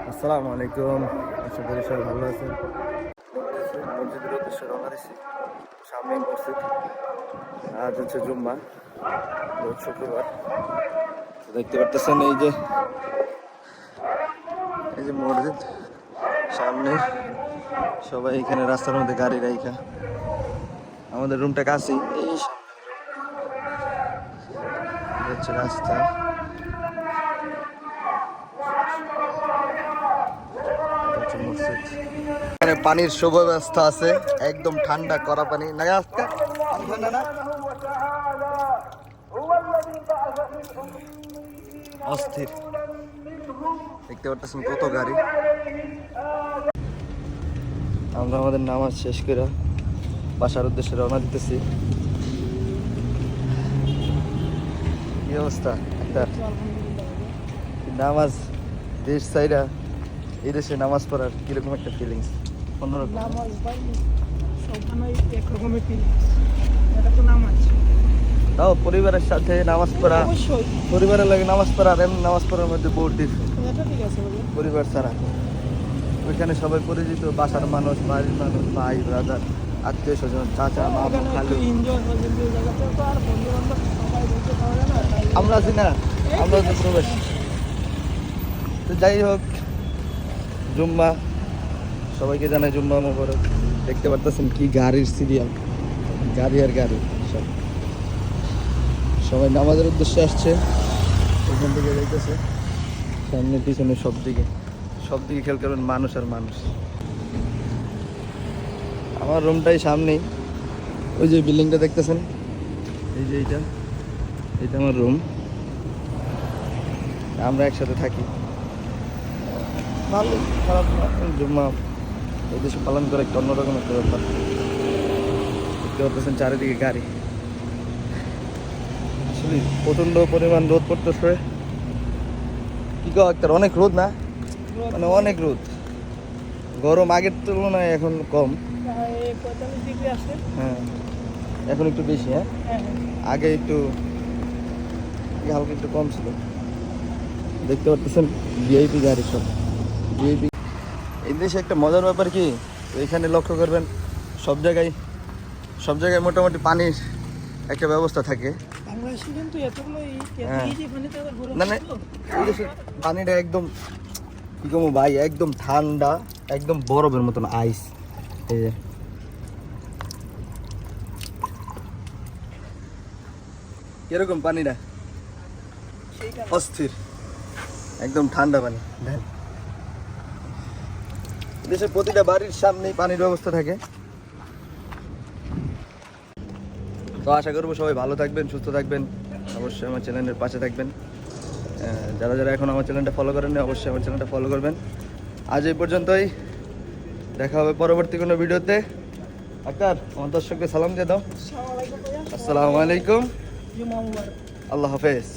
আসসালামু আলাইকুম, আশা করি সবাই ভালো আছেন। মসজিদের উদ্দেশ্যে রওনা দিচ্ছি। সামনে মসজিদ, আজ হচ্ছে জুম্মা, রোজ শুক্রবার। দেখতে পারতেছেন এই যে মসজিদ সামনে, সবাই এখানে রাস্তার মধ্যে গাড়ি রাইখা। আমাদের রুমটা কাছেই, এই হচ্ছে রাস্তা। এখানে পানির সুব্যবস্থা আছে, একদম ঠান্ডা করা পানি না, আজকে ঠান্ডা না, অস্থির। দেখতে পাচ্ছেন কত গাড়ি। আমরা আমাদের নামাজ শেষ করে বাসার উদ্দেশ্যে রওনা দিতেছি। কি অবস্থা নামাজ দেশ সাইডা, এই দেশে নামাজ পড়ার কিরকম একটা ফিলিংস? অন্যরকম। তাও পরিবারের সাথে নামাজ পড়া, পরিবারের লাগে নামাজ পড়া আর এমনি নামাজ পড়ার মধ্যে বহুত ডিফারেন্ট। পরিবার ছাড়া ওইখানে সবাই পরিচিত, বাসার মানুষ, বাড়ির মানুষ, ভাই ব্রাদার, আত্মীয় স্বজন, চাচা মামু খালু। আমরা আছি না, আমরা তো প্রবাসী। তো যাই হোক, জুম্মা, সবাইকে জানাই জুম্মা মোবারক। দেখতে পারতেছেন কি গাড়ির সিরিয়াল, গাড়ি আর গাড়ি। সবাই নামাজের উদ্দেশ্যে আসছে, এখান থেকে যাইতেছে। সামনে পিছনে সব দিকে খেয়াল করবেন, মানুষ আর মানুষ। আমার রুমটাই সামনেই, ওই যে বিল্ডিংটা দেখতেছেন, এই যে এইটা আমার রুম। আমরা একসাথে থাকি, ভালো খারাপ না। জুম্মা এই দেশে পালন করে একটা অন্যরকম একটা ব্যাপার। দেখতে পাচ্ছেন চারিদিকে গাড়ি। আসলে প্রচন্ড পরিমাণ রোদ পড়তেছে। কি একটা অনেক রোদ না, মানে অনেক রোদ। গরম আগের তুলনায় এখন কম, হ্যাঁ এখন একটু বেশি। হ্যাঁ আগে একটু হালকা একটু কম ছিল। দেখতে পাচ্ছেন ভিআইপি গাড়ি, সব ভিআইপি। এই দেশে একটা মজার ব্যাপার কি, এখানে লক্ষ্য করবেন সব জায়গায় মোটামুটি পানির একটা ব্যবস্থা থাকে। না না, এই দেশে পানিটা একদম কি কমো ভাই, একদম ঠান্ডা, একদম বরফের মতন আইস। এই যে কিরকম পানিটা, অস্থির, একদম ঠান্ডা পানি। দেশের প্রতিটা বাড়ির সামনেই পানির ব্যবস্থা থাকে। তো আশা করবো সবাই ভালো থাকবেন, সুস্থ থাকবেন, অবশ্যই আমার চ্যানেলের পাশে থাকবেন। যারা এখন আমার চ্যানেলটা ফলো করেন না, অবশ্যই আমার চ্যানেলটা ফলো করবেন। আজ এই পর্যন্তই, দেখা হবে পরবর্তী কোনো ভিডিওতে। আক্তার, আমার দর্শককে সালাম দিয়ে দাও। আসসালামু আলাইকুম, আল্লাহ হাফেজ।